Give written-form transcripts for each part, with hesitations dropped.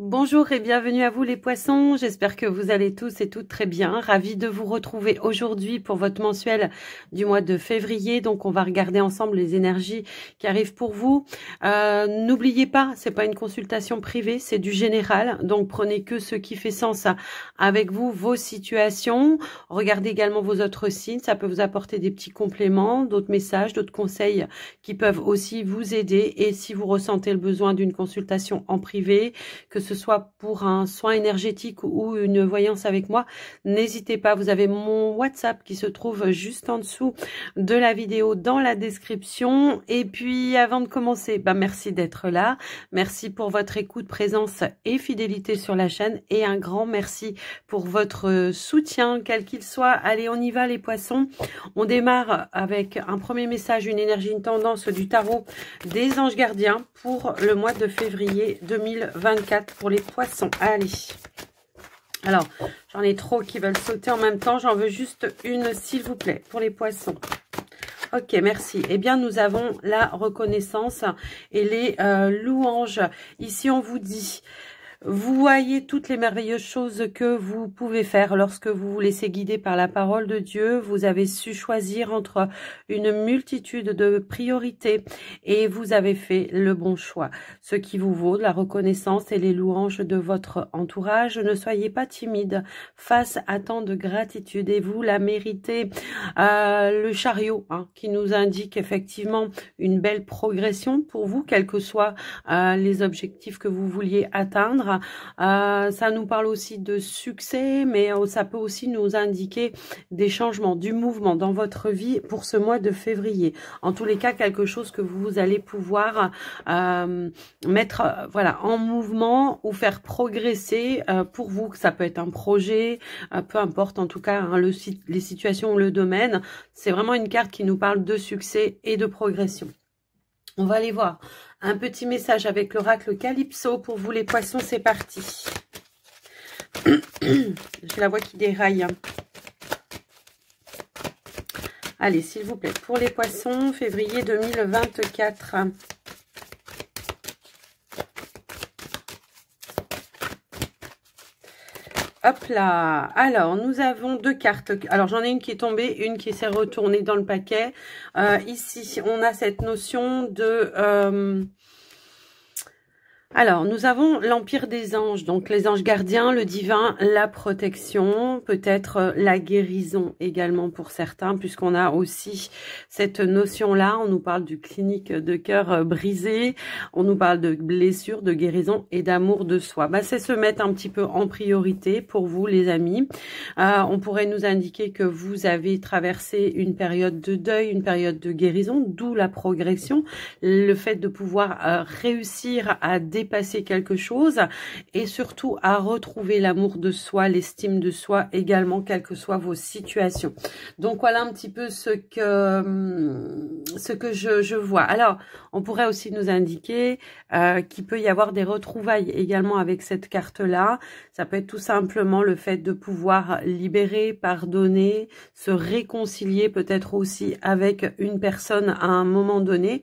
Bonjour et bienvenue à vous les poissons, j'espère que vous allez tous et toutes très bien. Ravie de vous retrouver aujourd'hui pour votre mensuel du mois de février. Donc on va regarder ensemble les énergies qui arrivent pour vous. N'oubliez pas, c'est pas une consultation privée, c'est du général. Donc prenez que ce qui fait sens avec vous, vos situations. Regardez également vos autres signes, ça peut vous apporter des petits compléments, d'autres messages, d'autres conseils qui peuvent aussi vous aider. Et si vous ressentez le besoin d'une consultation en privé, que ce soit pour un soin énergétique ou une voyance avec moi, n'hésitez pas, vous avez mon WhatsApp qui se trouve juste en dessous de la vidéo dans la description. Et puis avant de commencer, merci d'être là, merci pour votre écoute, présence et fidélité sur la chaîne et un grand merci pour votre soutien quel qu'il soit. Allez, on y va les poissons, on démarre avec un premier message, une énergie, une tendance du tarot des anges gardiens pour le mois de février 2024 pour les poissons. Allez, alors j'en ai trop qui veulent sauter en même temps, j'en veux juste une s'il vous plaît pour les poissons. Ok, merci. Eh bien, nous avons la reconnaissance et les louanges. Ici, on vous dit... Vous voyez toutes les merveilleuses choses que vous pouvez faire lorsque vous vous laissez guider par la parole de Dieu. Vous avez su choisir entre une multitude de priorités et vous avez fait le bon choix. Ce qui vous vaut de la reconnaissance et les louanges de votre entourage. Ne soyez pas timide face à tant de gratitude et vous la méritez. Le chariot qui nous indique effectivement une belle progression pour vous, quels que soient les objectifs que vous vouliez atteindre. Ça nous parle aussi de succès, mais ça peut aussi nous indiquer des changements, du mouvement dans votre vie pour ce mois de février. En tous les cas, quelque chose que vous allez pouvoir mettre en mouvement ou faire progresser pour vous. Ça peut être un projet, peu importe en tout cas les situations ou le domaine. C'est vraiment une carte qui nous parle de succès et de progression. On va aller voir un petit message avec l'oracle Calypso pour vous les poissons, c'est parti. J'ai la voix qui déraille. Allez, s'il vous plaît, pour les poissons, février 2024. Hop là, alors nous avons deux cartes. Alors j'en ai une qui est tombée, une qui s'est retournée dans le paquet. Ici, on a cette notion de... Alors, nous avons l'Empire des anges, donc les anges gardiens, le divin, la protection, peut-être la guérison également pour certains, puisqu'on a aussi cette notion-là. On nous parle du clinique de cœur brisé, on nous parle de blessures, de guérison et d'amour de soi. C'est se mettre un petit peu en priorité pour vous, les amis. On pourrait nous indiquer que vous avez traversé une période de deuil, une période de guérison, d'où la progression, le fait de pouvoir réussir à dépasser quelque chose et surtout à retrouver l'amour de soi, l'estime de soi également, quelles que soient vos situations. Donc voilà un petit peu ce que je vois. Alors, on pourrait aussi nous indiquer qu'il peut y avoir des retrouvailles également avec cette carte-là. Ça peut être tout simplement le fait de pouvoir libérer, pardonner, se réconcilier peut-être aussi avec une personne à un moment donné.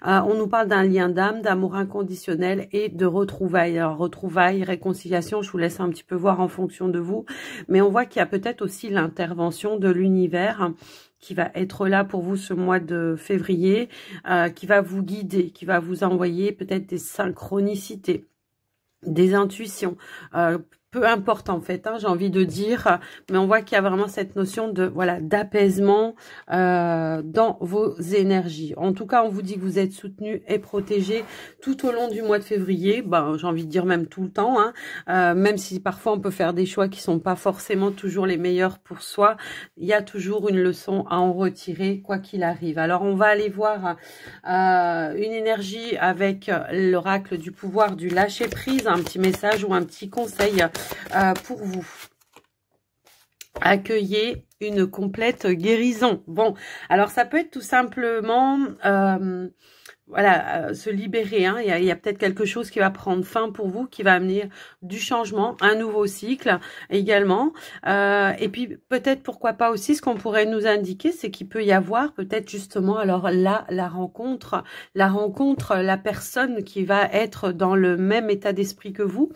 On nous parle d'un lien d'âme, d'amour inconditionnel et de retrouvailles. Alors, retrouvailles, réconciliation, je vous laisse un petit peu voir en fonction de vous. Mais on voit qu'il y a peut-être aussi l'intervention de l'univers qui va être là pour vous ce mois de février, qui va vous guider, qui va vous envoyer peut-être des synchronicités, des intuitions, peu importe en fait, j'ai envie de dire, mais on voit qu'il y a vraiment cette notion de d'apaisement dans vos énergies. En tout cas, on vous dit que vous êtes soutenu et protégé tout au long du mois de février. J'ai envie de dire même tout le temps, même si parfois on peut faire des choix qui sont pas forcément toujours les meilleurs pour soi. Il y a toujours une leçon à en retirer, quoi qu'il arrive. Alors, on va aller voir une énergie avec l'oracle du pouvoir du lâcher prise, un petit message ou un petit conseil pour vous. Accueillez une complète guérison. Bon, alors ça peut être tout simplement voilà, se libérer. Hein. Il y a peut-être quelque chose qui va prendre fin pour vous, qui va amener du changement, un nouveau cycle également. Et puis peut-être, pourquoi pas aussi, ce qu'on pourrait nous indiquer, c'est qu'il peut y avoir peut-être justement, alors là, la rencontre, la personne qui va être dans le même état d'esprit que vous.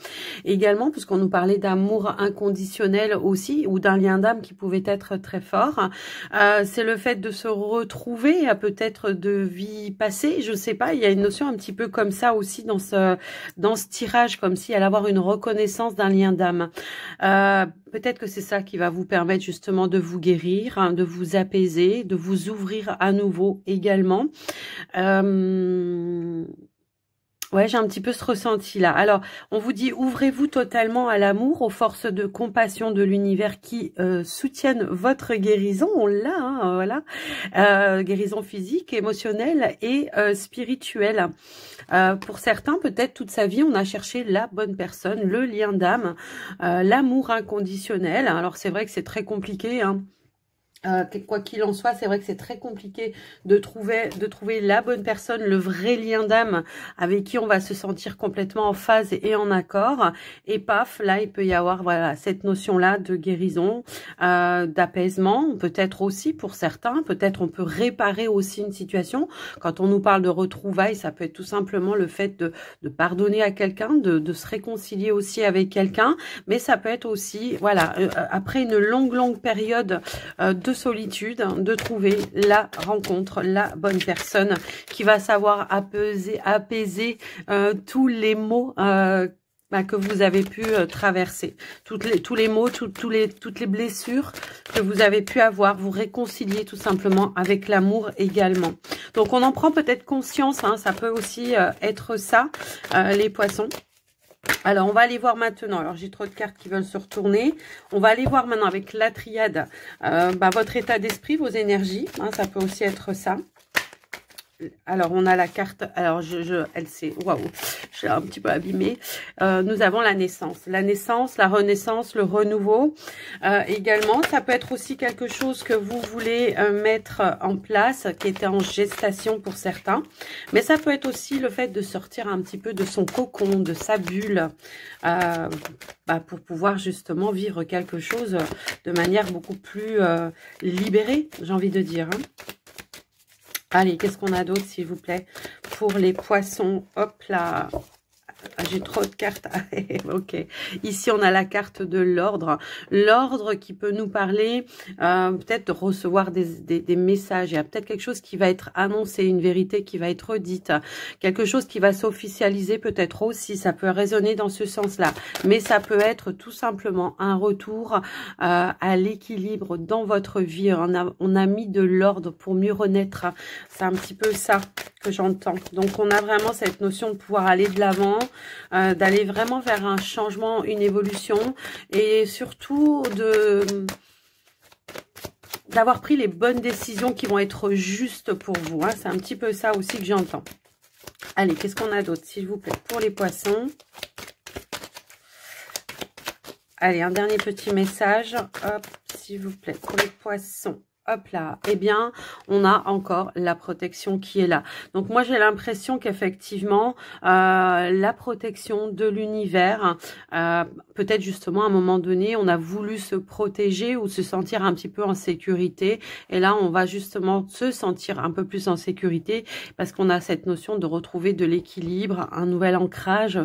Également, puisqu'on nous parlait d'amour inconditionnel aussi, ou d'un lien d'âme qui pouvait être très fort. C'est le fait de se retrouver, peut-être de vie passée, je sais pas, il y a une notion un petit peu comme ça aussi dans ce tirage, comme si elle allait avoir une reconnaissance d'un lien d'âme. Peut-être que c'est ça qui va vous permettre justement de vous guérir, hein, de vous apaiser, de vous ouvrir à nouveau également. Ouais, j'ai un petit peu ce ressenti-là. Alors, on vous dit, ouvrez-vous totalement à l'amour, aux forces de compassion de l'univers qui soutiennent votre guérison. On l'a, hein, voilà. Guérison physique, émotionnelle et spirituelle. Pour certains, peut-être toute sa vie, on a cherché la bonne personne, le lien d'âme, l'amour inconditionnel. Alors, c'est vrai que c'est très compliqué, hein. Quoi qu'il en soit, c'est vrai que c'est très compliqué de trouver la bonne personne, le vrai lien d'âme avec qui on va se sentir complètement en phase et en accord. Et paf, là, il peut y avoir voilà cette notion-là de guérison, d'apaisement, peut-être aussi pour certains. Peut-être on peut réparer aussi une situation. Quand on nous parle de retrouvailles, ça peut être tout simplement le fait de pardonner à quelqu'un, de se réconcilier aussi avec quelqu'un. Mais ça peut être aussi, voilà, après une longue période de solitude, de trouver la rencontre, la bonne personne qui va savoir apaiser tous les maux que vous avez pu traverser, tous les maux, toutes les blessures que vous avez pu avoir, vous réconcilier tout simplement avec l'amour également. Donc on en prend peut-être conscience, hein, ça peut aussi être ça, les poissons. Alors, on va aller voir maintenant. Alors, j'ai trop de cartes qui veulent se retourner. On va aller voir maintenant avec la triade votre état d'esprit, vos énergies. Hein, ça peut aussi être ça. Alors, on a la carte. Alors, elle s'est... Waouh, je suis un petit peu abîmée. Nous avons la naissance. La naissance, la renaissance, le renouveau. Également, ça peut être aussi quelque chose que vous voulez mettre en place, qui était en gestation pour certains. Mais ça peut être aussi le fait de sortir un petit peu de son cocon, de sa bulle, pour pouvoir justement vivre quelque chose de manière beaucoup plus libérée, j'ai envie de dire. Hein. Allez, qu'est-ce qu'on a d'autre, s'il vous plaît, pour les poissons? Hop là, j'ai trop de cartes. Ok. Ici, on a la carte de l'ordre. L'ordre qui peut nous parler peut-être de recevoir des messages. Il y a peut-être quelque chose qui va être annoncé, une vérité qui va être dite. Quelque chose qui va s'officialiser peut-être aussi. Ça peut résonner dans ce sens-là. Mais ça peut être tout simplement un retour à l'équilibre dans votre vie. On a mis de l'ordre pour mieux renaître. C'est un petit peu ça que j'entends. Donc, on a vraiment cette notion de pouvoir aller de l'avant, d'aller vraiment vers un changement, une évolution, et surtout d'avoir pris les bonnes décisions qui vont être justes pour vous. Hein. C'est un petit peu ça aussi que j'entends. Allez, qu'est-ce qu'on a d'autre, s'il vous plaît, pour les poissons? Allez, un dernier petit message, hop, s'il vous plaît, pour les poissons. Hop là, eh bien, on a encore la protection qui est là. Donc, moi, j'ai l'impression qu'effectivement, la protection de l'univers, peut-être justement, à un moment donné, on a voulu se protéger ou se sentir un petit peu en sécurité. Et là, on va justement se sentir un peu plus en sécurité parce qu'on a cette notion de retrouver de l'équilibre, un nouvel ancrage,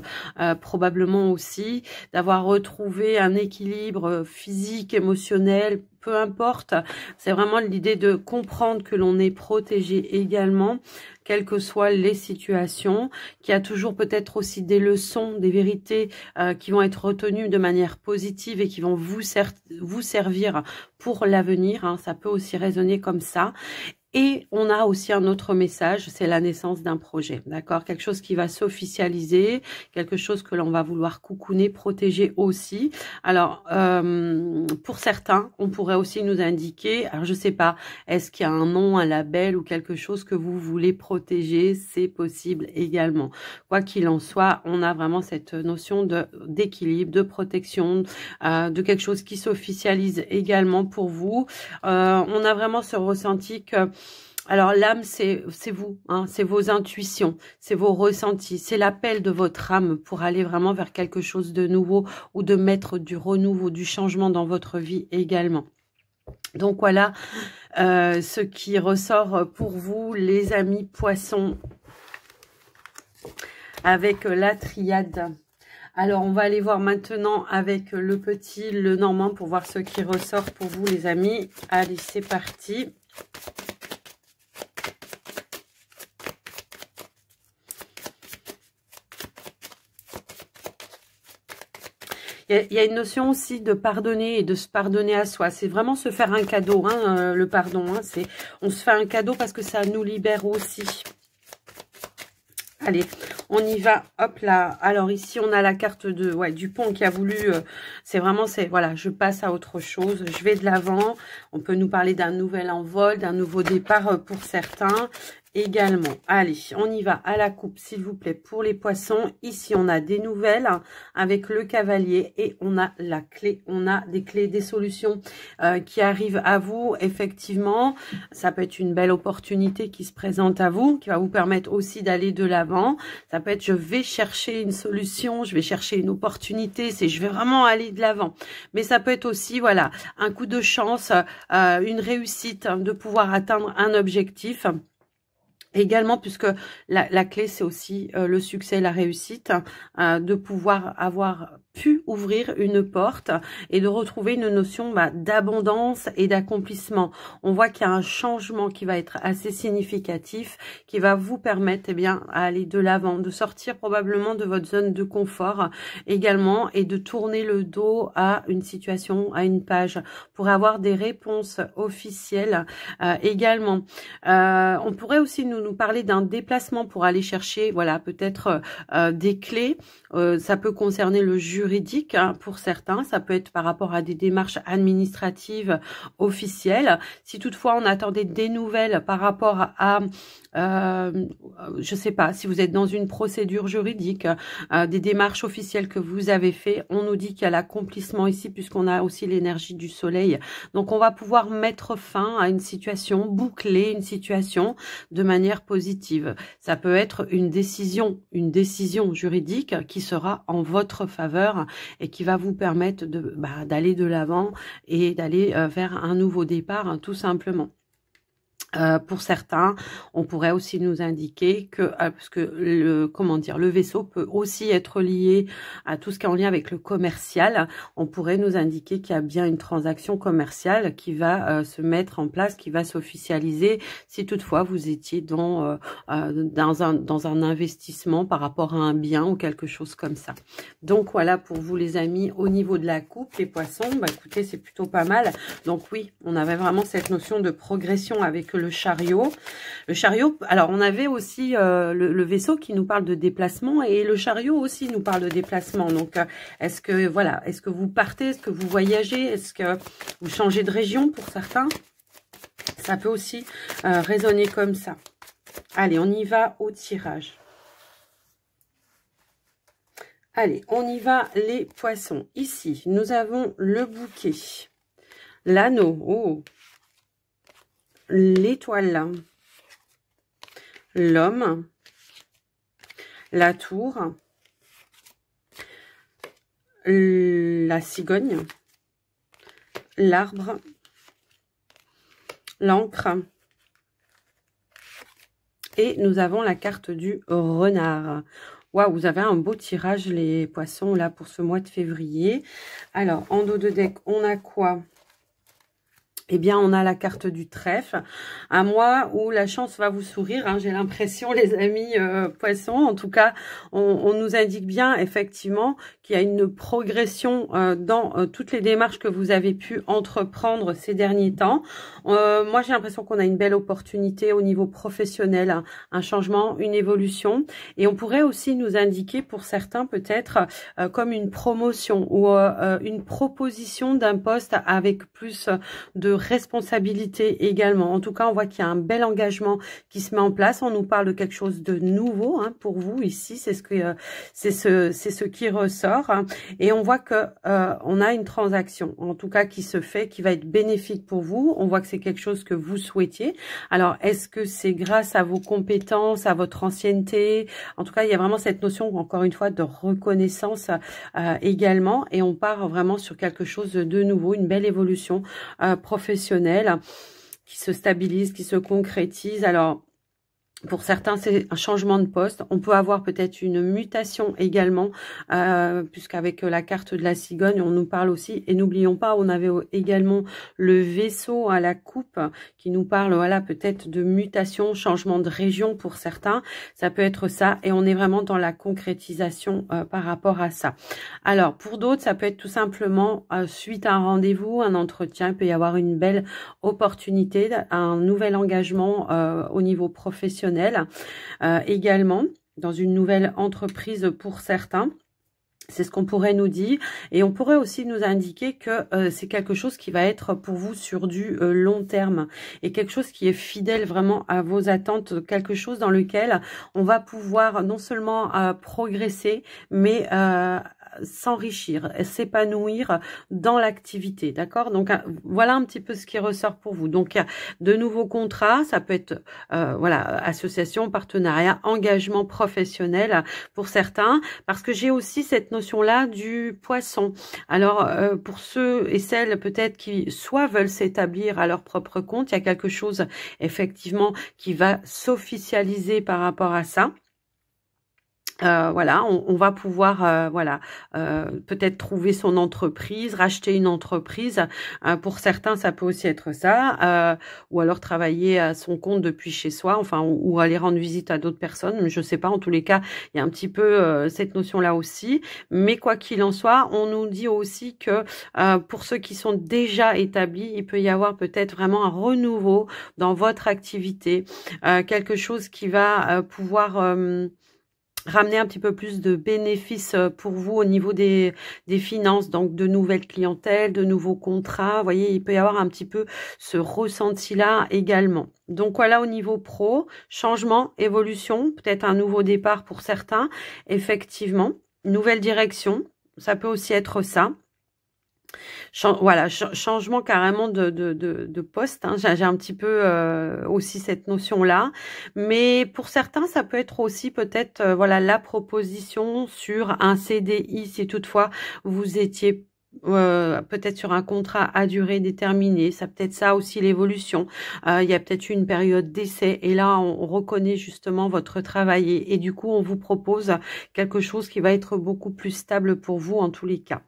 probablement aussi, d'avoir retrouvé un équilibre physique, émotionnel, peu importe, c'est vraiment l'idée de comprendre que l'on est protégé également, quelles que soient les situations, qu'il y a toujours peut-être aussi des leçons, des vérités qui vont être retenues de manière positive et qui vont vous servir pour l'avenir. Hein, ça peut aussi résonner comme ça. Et on a aussi un autre message, c'est la naissance d'un projet, d'accord? Quelque chose qui va s'officialiser, quelque chose que l'on va vouloir coucouner, protéger aussi. Alors, pour certains, on pourrait aussi nous indiquer, alors je sais pas, est-ce qu'il y a un nom, un label ou quelque chose que vous voulez protéger? C'est possible également. Quoi qu'il en soit, on a vraiment cette notion d'équilibre, de protection, de quelque chose qui s'officialise également pour vous. On a vraiment ce ressenti que Alors l'âme, c'est vous, hein, c'est vos intuitions, c'est vos ressentis, c'est l'appel de votre âme pour aller vraiment vers quelque chose de nouveau ou de mettre du renouveau, du changement dans votre vie également. Donc voilà ce qui ressort pour vous, les amis poissons, avec la triade. Alors, on va aller voir maintenant avec le petit, le normand, pour voir ce qui ressort pour vous, les amis. Allez, c'est parti. Il y a une notion aussi de pardonner et de se pardonner à soi. C'est vraiment se faire un cadeau, hein, le pardon. Hein, on se fait un cadeau parce que ça nous libère aussi. Allez, on y va. Hop là. Alors ici, on a la carte du pont qui a voulu... voilà, je passe à autre chose. Je vais de l'avant. On peut nous parler d'un nouvel envol, d'un nouveau départ pour certains. Également, allez, on y va à la coupe, s'il vous plaît, pour les poissons. Ici, on a des nouvelles avec le cavalier et on a la clé. On a des clés, des solutions qui arrivent à vous. Effectivement, ça peut être une belle opportunité qui se présente à vous, qui va vous permettre aussi d'aller de l'avant. Ça peut être, je vais chercher une solution, je vais chercher une opportunité, je vais vraiment aller de l'avant. Mais ça peut être aussi, voilà, un coup de chance, une réussite, de pouvoir atteindre un objectif. Également, puisque la clé, c'est aussi le succès, la réussite, de pouvoir avoir pu ouvrir une porte et de retrouver une notion d'abondance et d'accomplissement. On voit qu'il y a un changement qui va être assez significatif, qui va vous permettre à aller de l'avant, de sortir probablement de votre zone de confort également et de tourner le dos à une situation, à une page, pour avoir des réponses officielles également. On pourrait aussi nous parler d'un déplacement pour aller chercher, voilà, peut-être des clés. Ça peut concerner le juridique, hein, pour certains. Ça peut être par rapport à des démarches administratives officielles. Si toutefois on attendait des nouvelles par rapport à, je sais pas, si vous êtes dans une procédure juridique, des démarches officielles que vous avez fait, on nous dit qu'il y a l'accomplissement ici, puisqu'on a aussi l'énergie du soleil. Donc on va pouvoir mettre fin à une situation, boucler une situation de manière positive. Ça peut être une décision juridique qui sera en votre faveur et qui va vous permettre d'aller de l'avant et d'aller vers un nouveau départ, hein, tout simplement. Pour certains, on pourrait aussi nous indiquer que, parce que le vaisseau peut aussi être lié à tout ce qui est en lien avec le commercial. On pourrait nous indiquer qu'il y a bien une transaction commerciale qui va se mettre en place, qui va s'officialiser, si toutefois vous étiez dans un investissement par rapport à un bien ou quelque chose comme ça. Donc voilà pour vous les amis, au niveau de la coupe, les poissons, écoutez, c'est plutôt pas mal. Donc oui, on avait vraiment cette notion de progression avec le chariot. Le chariot, alors on avait aussi le vaisseau qui nous parle de déplacement et le chariot aussi nous parle de déplacement. Donc est-ce que vous partez, est-ce que vous voyagez, est-ce que vous changez de région pour certains? Ça peut aussi résonner comme ça. Allez, on y va au tirage. Allez, on y va les poissons. Ici, nous avons le bouquet, l'anneau, l'étoile, l'homme, la tour, la cigogne, l'arbre, l'encre et nous avons la carte du renard. Waouh, vous avez un beau tirage les poissons là pour ce mois de février. Alors en dos de deck, on a quoi? Eh bien, on a la carte du trèfle, un mois où la chance va vous sourire, hein, j'ai l'impression, les amis poissons. En tout cas, on nous indique bien, effectivement, qu'il y a une progression dans toutes les démarches que vous avez pu entreprendre ces derniers temps. Moi, j'ai l'impression qu'on a une belle opportunité au niveau professionnel, hein, un changement, une évolution. Et on pourrait aussi nous indiquer, pour certains, peut-être, comme une promotion ou une proposition d'un poste avec plus de responsabilité également. En tout cas, on voit qu'il y a un bel engagement qui se met en place. On nous parle de quelque chose de nouveau hein, pour vous ici. C'est ce qui ressort. Hein. Et on voit que on a une transaction, en tout cas qui se fait, qui va être bénéfique pour vous. On voit que c'est quelque chose que vous souhaitiez. Alors, est-ce que c'est grâce à vos compétences, à votre ancienneté? En tout cas, il y a vraiment cette notion, encore une fois, de reconnaissance également. Et on part vraiment sur quelque chose de nouveau, une belle évolution professionnelle qui se stabilise, qui se concrétise. Alors, pour certains, c'est un changement de poste. On peut avoir peut-être une mutation également, puisqu'avec la carte de la cigogne, on nous parle aussi. Et n'oublions pas, on avait également le vaisseau à la coupe qui nous parle, voilà, peut-être de mutation, changement de région pour certains. Ça peut être ça. Et on est vraiment dans la concrétisation par rapport à ça. Alors, pour d'autres, ça peut être tout simplement suite à un rendez-vous, un entretien. Il peut y avoir une belle opportunité, un nouvel engagement au niveau professionnel. Également dans une nouvelle entreprise pour certains. C'est ce qu'on pourrait nous dire. Et on pourrait aussi nous indiquer que c'est quelque chose qui va être pour vous sur du long terme. Et quelque chose qui est fidèle vraiment à vos attentes. Quelque chose dans lequel on va pouvoir non seulement progresser, mais s'enrichir, s'épanouir dans l'activité, d'accord? Donc voilà un petit peu ce qui ressort pour vous. Donc de nouveaux contrats, ça peut être voilà, association, partenariat, engagement professionnel pour certains, parce que j'ai aussi cette notion-là du poisson. Alors pour ceux et celles peut-être qui soit veulent s'établir à leur propre compte, il y a quelque chose effectivement qui va s'officialiser par rapport à ça. Voilà, on va pouvoir voilà, peut-être trouver son entreprise, racheter une entreprise. Pour certains, ça peut aussi être ça, ou alors travailler à son compte depuis chez soi, enfin, ou aller rendre visite à d'autres personnes. Mais je sais pas. En tous les cas, il y a un petit peu cette notion-là aussi. Mais quoi qu'il en soit, on nous dit aussi que pour ceux qui sont déjà établis, il peut y avoir peut-être vraiment un renouveau dans votre activité, quelque chose qui va pouvoir ramener un petit peu plus de bénéfices pour vous au niveau des finances, donc de nouvelles clientèles, de nouveaux contrats. Vous voyez, il peut y avoir un petit peu ce ressenti-là également. Donc voilà, au niveau pro, changement, évolution, peut-être un nouveau départ pour certains, effectivement. Nouvelle direction, ça peut aussi être ça. Voilà, changement carrément de poste. Hein. J'ai un petit peu aussi cette notion-là. Mais pour certains, ça peut être aussi peut-être voilà, la proposition sur un CDI si toutefois vous étiez peut-être sur un contrat à durée déterminée, ça peut être ça aussi l'évolution. Il y a peut-être une période d'essai et là on reconnaît justement votre travail et du coup on vous propose quelque chose qui va être beaucoup plus stable pour vous en tous les cas.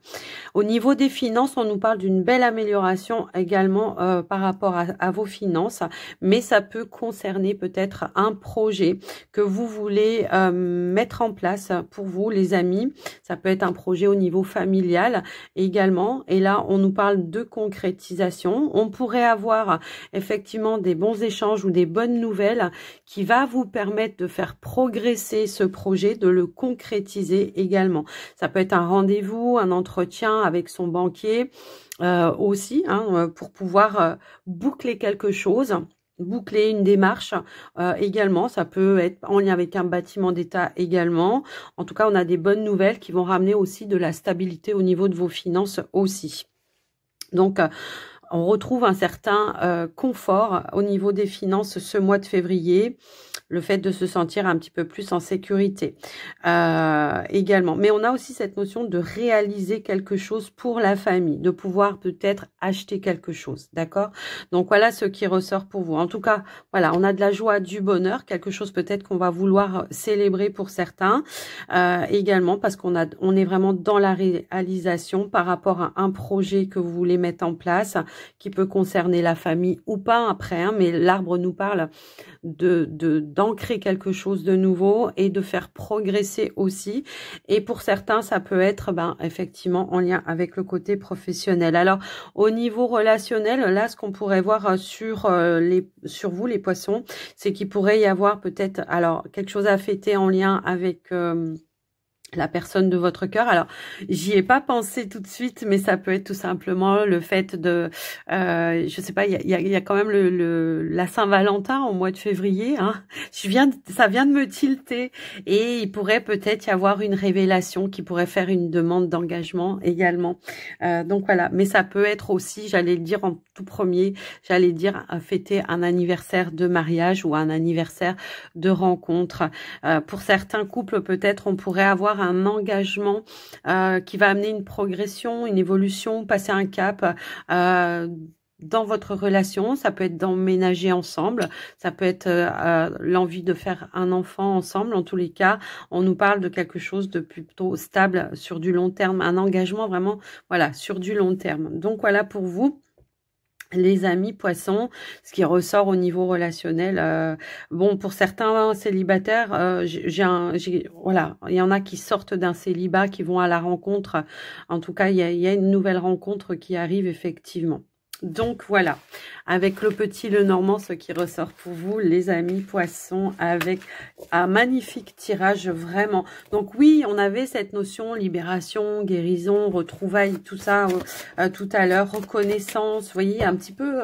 Au niveau des finances, on nous parle d'une belle amélioration également par rapport à vos finances, mais ça peut concerner peut-être un projet que vous voulez mettre en place pour vous les amis. Ça peut être un projet au niveau familial également. Et là, on nous parle de concrétisation. On pourrait avoir effectivement des bons échanges ou des bonnes nouvelles qui va vous permettre de faire progresser ce projet, de le concrétiser également. Ça peut être un rendez-vous, un entretien avec son banquier aussi, hein, pour pouvoir boucler quelque chose. Boucler une démarche également, ça peut être en lien avec un bâtiment d'État également. En tout cas, on a des bonnes nouvelles qui vont ramener aussi de la stabilité au niveau de vos finances aussi. Donc, on retrouve un certain confort au niveau des finances ce mois de février. Le fait de se sentir un petit peu plus en sécurité également. Mais on a aussi cette notion de réaliser quelque chose pour la famille, de pouvoir peut-être acheter quelque chose, d'accord? Donc voilà ce qui ressort pour vous. En tout cas, voilà, on a de la joie, du bonheur, quelque chose peut-être qu'on va vouloir célébrer pour certains également parce qu'on est vraiment dans la réalisation par rapport à un projet que vous voulez mettre en place qui peut concerner la famille ou pas après, hein, mais l'arbre nous parle d'ancrer quelque chose de nouveau et de faire progresser aussi. Et pour certains, ça peut être effectivement en lien avec le côté professionnel. Alors, au niveau relationnel, là, ce qu'on pourrait voir sur vous, les poissons, c'est qu'il pourrait y avoir peut-être alors quelque chose à fêter en lien avec la personne de votre cœur. Alors, j'y ai pas pensé tout de suite, mais ça peut être tout simplement le fait de, je sais pas, il y a quand même la Saint-Valentin au mois de février. Hein. Ça vient de me tilter, et il pourrait peut-être y avoir une révélation qui pourrait faire une demande d'engagement également. Donc voilà, mais ça peut être aussi, j'allais le dire en tout premier, j'allais dire fêter un anniversaire de mariage ou un anniversaire de rencontre. Pour certains couples, peut-être, on pourrait avoir un engagement qui va amener une progression, une évolution, passer un cap dans votre relation. Ça peut être d'emménager ensemble, ça peut être l'envie de faire un enfant ensemble. En tous les cas, on nous parle de quelque chose de plutôt stable sur du long terme, un engagement vraiment, voilà, sur du long terme. Donc voilà pour vous. Les amis poissons, ce qui ressort au niveau relationnel, bon, pour certains célibataires, voilà, il y en a qui sortent d'un célibat, qui vont à la rencontre. En tout cas, il y a une nouvelle rencontre qui arrive effectivement. Donc voilà, avec le petit Lenormand, ce qui ressort pour vous, les amis poissons, avec un magnifique tirage vraiment. Donc oui, on avait cette notion libération, guérison, retrouvailles, tout ça tout à l'heure, reconnaissance, vous voyez, un petit peu,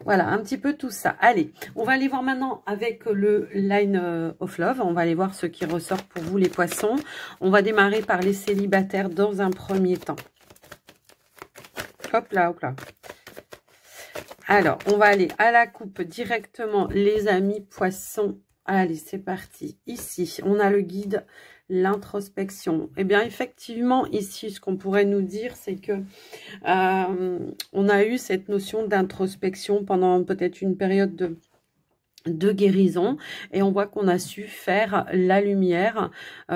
voilà, un petit peu tout ça. Allez, on va aller voir maintenant avec le Line of Love, on va aller voir ce qui ressort pour vous, les poissons. On va démarrer par les célibataires dans un premier temps. Hop là, hop là. Alors, on va aller à la coupe directement, les amis poissons. Allez, c'est parti. Ici, on a le guide, l'introspection. Eh bien, effectivement, ici, ce qu'on pourrait nous dire, c'est que on a eu cette notion d'introspection pendant peut-être une période de guérison, et on voit qu'on a su faire la lumière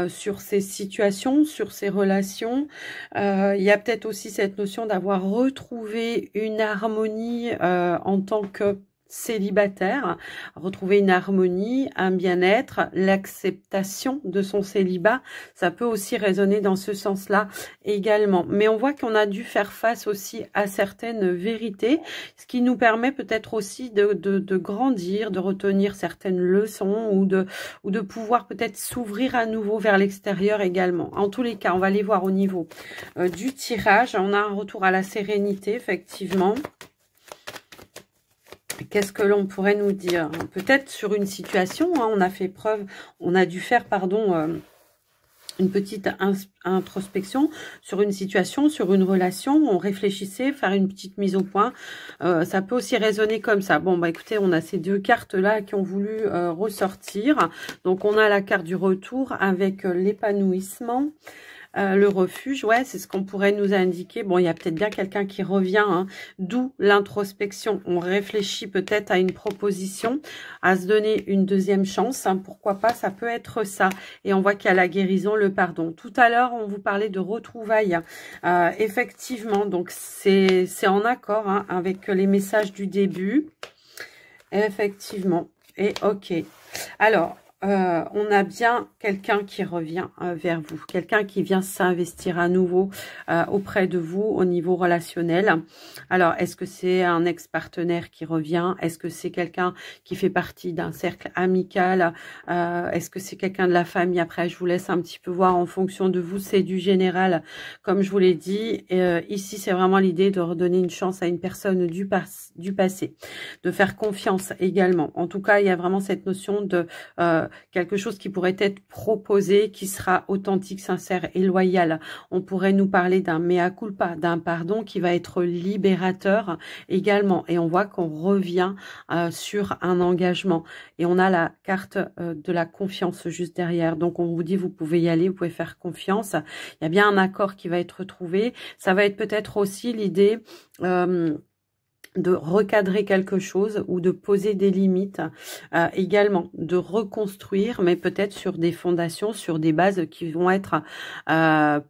sur ces situations, sur ces relations. Il y a peut-être aussi cette notion d'avoir retrouvé une harmonie en tant que célibataire, retrouver une harmonie, un bien-être, l'acceptation de son célibat, ça peut aussi résonner dans ce sens-là également. Mais on voit qu'on a dû faire face aussi à certaines vérités, ce qui nous permet peut-être aussi de grandir, de retenir certaines leçons ou de pouvoir peut-être s'ouvrir à nouveau vers l'extérieur également. En tous les cas, on va aller voir au niveau du tirage. On a un retour à la sérénité, effectivement. Qu'est-ce que l'on pourrait nous dire? Peut-être sur une situation, hein, on a dû faire, pardon, une petite introspection sur une situation, sur une relation. On réfléchissait, faire une petite mise au point. Ça peut aussi résonner comme ça. Bon, bah écoutez, on a ces deux cartes-là qui ont voulu ressortir. Donc, on a la carte du retour avec l'épanouissement. Le refuge, ouais, c'est ce qu'on pourrait nous indiquer. Bon, il y a peut-être bien quelqu'un qui revient, hein, d'où l'introspection. On réfléchit peut-être à une proposition, à se donner une deuxième chance. Hein, pourquoi pas, ça peut être ça. Et on voit qu'il y a la guérison, le pardon. Tout à l'heure, on vous parlait de retrouvailles. Effectivement, donc c'est en accord, hein, avec les messages du début. Effectivement. Et ok. Alors, on a bien quelqu'un qui revient vers vous, quelqu'un qui vient s'investir à nouveau auprès de vous au niveau relationnel. Alors, est-ce que c'est un ex-partenaire qui revient? Est-ce que c'est quelqu'un qui fait partie d'un cercle amical? Est-ce que c'est quelqu'un de la famille? Après, je vous laisse un petit peu voir en fonction de vous. C'est du général, comme je vous l'ai dit. Ici, c'est vraiment l'idée de redonner une chance à une personne du passé, de faire confiance également. En tout cas, il y a vraiment cette notion de quelque chose qui pourrait être proposé, qui sera authentique, sincère et loyal. On pourrait nous parler d'un mea culpa, d'un pardon qui va être libérateur également. Et on voit qu'on revient sur un engagement. Et on a la carte de la confiance juste derrière. Donc on vous dit, vous pouvez y aller, vous pouvez faire confiance. Il y a bien un accord qui va être trouvé. Ça va être peut-être aussi l'idée de recadrer quelque chose ou de poser des limites, également de reconstruire, mais peut-être sur des fondations, sur des bases qui vont être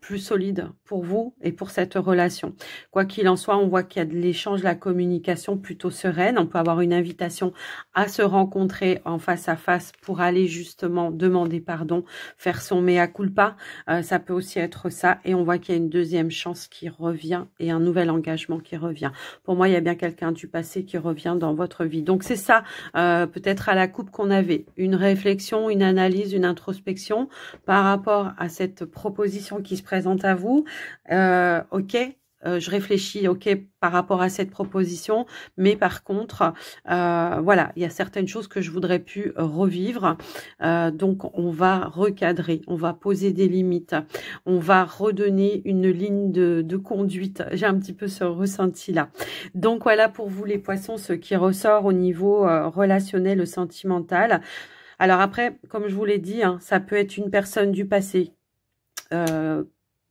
plus solides pour vous et pour cette relation. Quoi qu'il en soit, on voit qu'il y a de l'échange, la communication plutôt sereine. On peut avoir une invitation à se rencontrer en face à face pour aller justement demander pardon, faire son mea culpa. Ça peut aussi être ça. Et on voit qu'il y a une deuxième chance qui revient et un nouvel engagement qui revient. Pour moi, il y a bien quelqu'un quelqu'un du passé qui revient dans votre vie. Donc c'est ça, peut-être à la coupe qu'on avait, une réflexion, une analyse, une introspection par rapport à cette proposition qui se présente à vous. Ok, je réfléchis, ok, par rapport à cette proposition, mais par contre, voilà, il y a certaines choses que je voudrais plus revivre. Donc, on va recadrer, on va poser des limites, on va redonner une ligne de conduite. J'ai un petit peu ce ressenti-là. Donc, voilà pour vous les poissons, ce qui ressort au niveau relationnel, sentimental. Alors après, comme je vous l'ai dit, hein, ça peut être une personne du passé,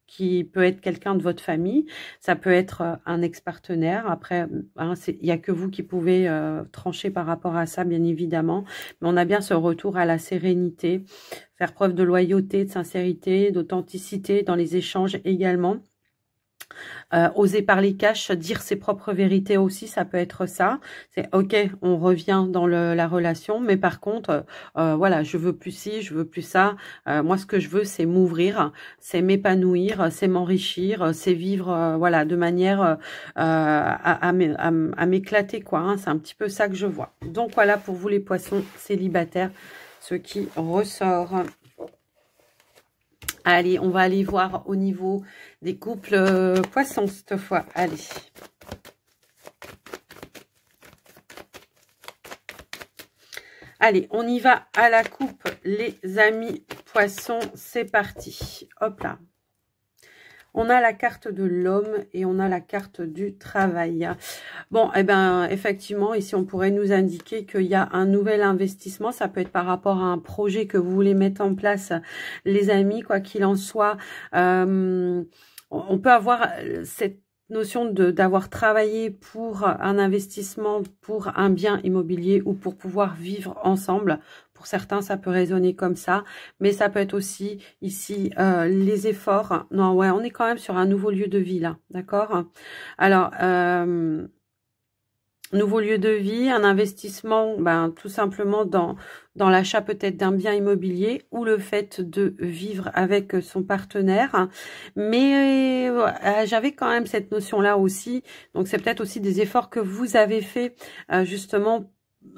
qui peut être quelqu'un de votre famille, ça peut être un ex-partenaire. Après, hein, il n'y a que vous qui pouvez trancher par rapport à ça, bien évidemment. Mais on a bien ce retour à la sérénité, faire preuve de loyauté, de sincérité, d'authenticité dans les échanges également. Oser parler cash, dire ses propres vérités aussi, ça peut être ça. C'est ok, on revient dans la relation, mais par contre, voilà, je veux plus ci, je veux plus ça. Moi, ce que je veux, c'est m'ouvrir, c'est m'épanouir, c'est m'enrichir, c'est vivre, voilà, de manière à m'éclater, quoi. Hein. C'est un petit peu ça que je vois. Donc voilà pour vous les poissons célibataires, ce qui ressort. Allez, on va aller voir au niveau des couples poissons cette fois. Allez. Allez, on y va à la coupe, les amis poissons. C'est parti. Hop là. On a la carte de l'homme et on a la carte du travail. Bon, eh ben, effectivement, ici, on pourrait nous indiquer qu'il y a un nouvel investissement. Ça peut être par rapport à un projet que vous voulez mettre en place, les amis, quoi qu'il en soit. On peut avoir cette notion d'avoir travaillé pour un investissement, pour un bien immobilier ou pour pouvoir vivre ensemble. Pour certains, ça peut résonner comme ça, mais ça peut être aussi ici les efforts. Non, ouais, on est quand même sur un nouveau lieu de vie là, d'accord? Alors, nouveau lieu de vie, un investissement, ben, tout simplement dans l'achat peut-être d'un bien immobilier ou le fait de vivre avec son partenaire. Mais j'avais quand même cette notion-là aussi. Donc, c'est peut-être aussi des efforts que vous avez fait justement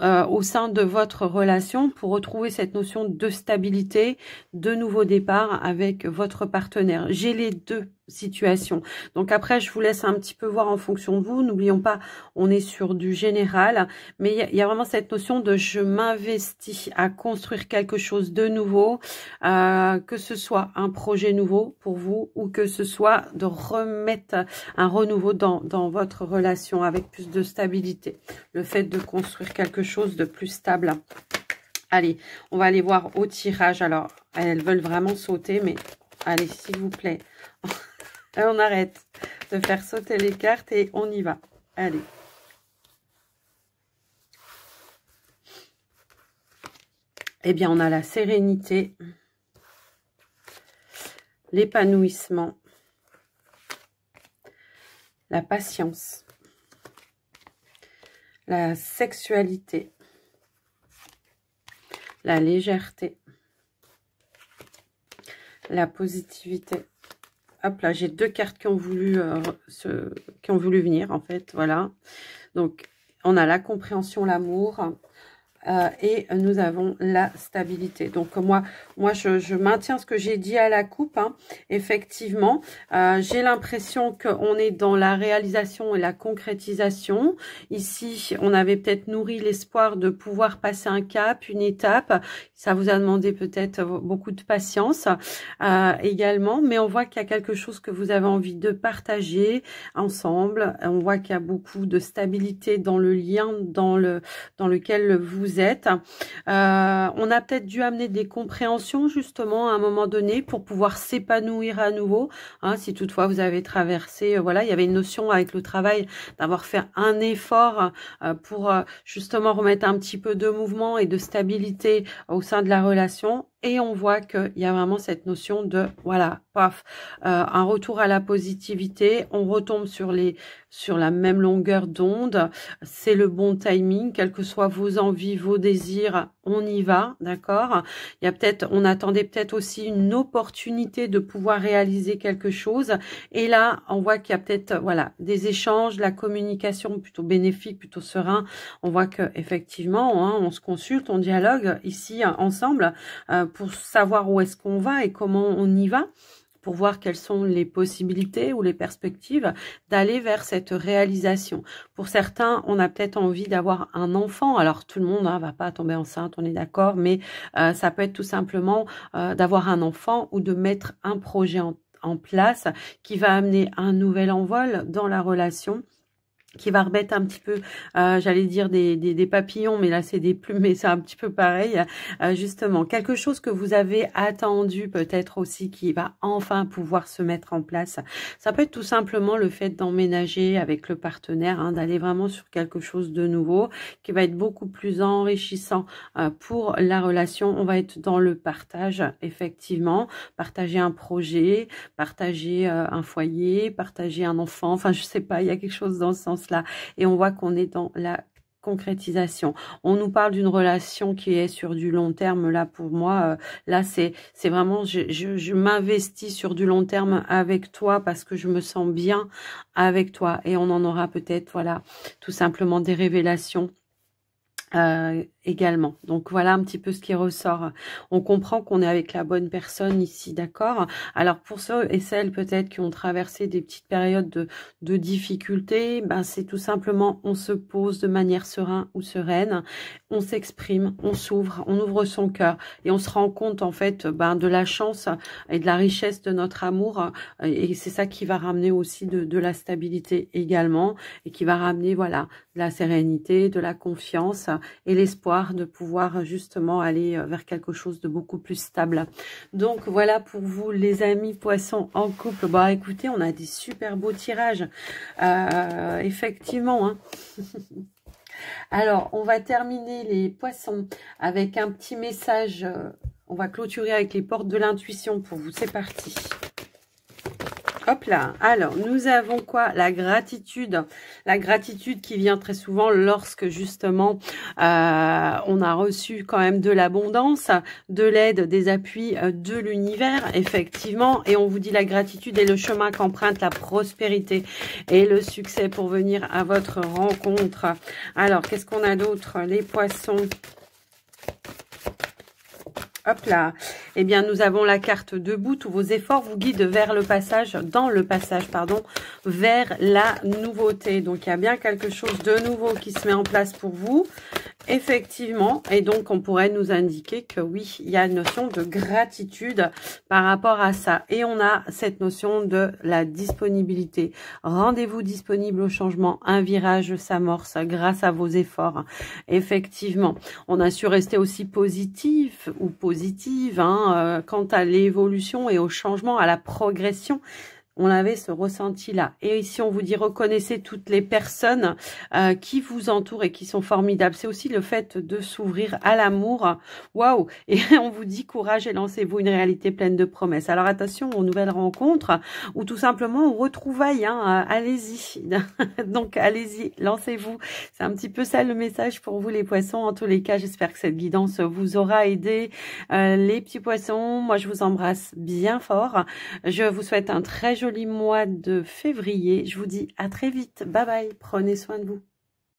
au sein de votre relation pour retrouver cette notion de stabilité, de nouveau départ avec votre partenaire. J'ai les deux situations. Donc après, je vous laisse un petit peu voir en fonction de vous. N'oublions pas, on est sur du général, mais il y a vraiment cette notion de je m'investis à construire quelque chose de nouveau, que ce soit un projet nouveau pour vous ou que ce soit de remettre un renouveau dans votre relation avec plus de stabilité. Le fait de construire quelque chose de plus stable. Allez, on va aller voir au tirage. Alors, elles veulent vraiment sauter, mais allez, s'il vous plaît. On arrête de faire sauter les cartes et on y va. Allez. Eh bien, on a la sérénité, l'épanouissement, la patience, la sexualité, la légèreté, la positivité. Hop là, j'ai deux cartes qui ont voulu venir en fait, voilà. Donc, on a la compréhension, l'amour. Et nous avons la stabilité. Donc moi je maintiens ce que j'ai dit à la coupe. Hein. Effectivement, j'ai l'impression qu'on est dans la réalisation et la concrétisation. Ici, on avait peut-être nourri l'espoir de pouvoir passer un cap, une étape. Ça vous a demandé peut-être beaucoup de patience également. Mais on voit qu'il y a quelque chose que vous avez envie de partager ensemble. On voit qu'il y a beaucoup de stabilité dans le lien, dans lequel vous êtes. On a peut-être dû amener des compréhensions justement à un moment donné pour pouvoir s'épanouir à nouveau. Hein, si toutefois vous avez traversé, voilà, il y avait une notion avec le travail d'avoir fait un effort pour justement remettre un petit peu de mouvement et de stabilité au sein de la relation. Et on voit qu'il y a vraiment cette notion de, voilà, paf, un retour à la positivité. On retombe sur la même longueur d'onde. C'est le bon timing, quelles que soient vos envies, vos désirs. on y va, d'accord? Il y a peut-être, on attendait peut-être aussi une opportunité de pouvoir réaliser quelque chose. Et là, on voit qu'il y a peut-être, voilà, des échanges, la communication plutôt bénéfique, plutôt serein. On voit que effectivement, hein, on se consulte, on dialogue ici ensemble pour savoir où est-ce qu'on va et comment on y va, pour voir quelles sont les possibilités ou les perspectives d'aller vers cette réalisation. Pour certains, on a peut-être envie d'avoir un enfant. Alors, tout le monde ne va pas tomber enceinte, on est d'accord, mais ça peut être tout simplement d'avoir un enfant ou de mettre un projet en place qui va amener un nouvel envol dans la relation, qui va remettre un petit peu, j'allais dire des papillons, mais là c'est des plumes, mais c'est un petit peu pareil, justement. Quelque chose que vous avez attendu peut-être aussi, qui va enfin pouvoir se mettre en place. Ça peut être tout simplement le fait d'emménager avec le partenaire, hein, d'aller vraiment sur quelque chose de nouveau, qui va être beaucoup plus enrichissant pour la relation. On va être dans le partage, effectivement, partager un projet, partager un foyer, partager un enfant, enfin je sais pas, il y a quelque chose dans ce sens là, et on voit qu'on est dans la concrétisation. On nous parle d'une relation qui est sur du long terme. Là, pour moi, là, c'est vraiment, je m'investis sur du long terme avec toi parce que je me sens bien avec toi. Et on en aura peut-être, voilà, tout simplement des révélations également. Donc voilà un petit peu ce qui ressort. On comprend qu'on est avec la bonne personne ici, d'accord? Alors pour ceux et celles peut-être qui ont traversé des petites périodes de difficultés, ben c'est tout simplement on se pose de manière sereine ou sereine, on s'exprime, on s'ouvre, on ouvre son cœur et on se rend compte en fait de la chance et de la richesse de notre amour, et c'est ça qui va ramener aussi de la stabilité également, et qui va ramener voilà de la sérénité, de la confiance et l'espoir de pouvoir justement aller vers quelque chose de beaucoup plus stable. Donc voilà pour vous les amis poissons en couple. Bah écoutez, on a des super beaux tirages, effectivement, hein. Alors on va terminer les poissons avec un petit message, on va clôturer avec les portes de l'intuition pour vous, c'est parti. Hop là, alors nous avons quoi? La gratitude qui vient très souvent lorsque justement on a reçu quand même de l'abondance, de l'aide, des appuis de l'univers, effectivement, et on vous dit la gratitude est le chemin qu'emprunte la prospérité et le succès pour venir à votre rencontre. Alors, qu'est-ce qu'on a d'autre? Les poissons. Hop là, eh bien nous avons la carte debout. Tous vos efforts vous guident vers le passage, vers la nouveauté. Donc il y a bien quelque chose de nouveau qui se met en place pour vous, effectivement. Et donc on pourrait nous indiquer que oui, il y a une notion de gratitude par rapport à ça. Et on a cette notion de la disponibilité. Rendez-vous disponible au changement. Un virage s'amorce grâce à vos efforts. Effectivement, on a su rester aussi positif ou positive quant à l'évolution et au changement, à la progression. On avait ce ressenti-là. Et ici, on vous dit, reconnaissez toutes les personnes qui vous entourent et qui sont formidables. C'est aussi le fait de s'ouvrir à l'amour. Waouh! Et on vous dit, courage et lancez-vous, une réalité pleine de promesses. Alors attention aux nouvelles rencontres ou tout simplement aux retrouvailles. Allez-y. Donc allez-y, lancez-vous. C'est un petit peu ça le message pour vous les poissons. En tous les cas, j'espère que cette guidance vous aura aidé. Les petits poissons, moi je vous embrasse bien fort. Je vous souhaite un très joli mois de février. Je vous dis à très vite. Bye bye. Prenez soin de vous.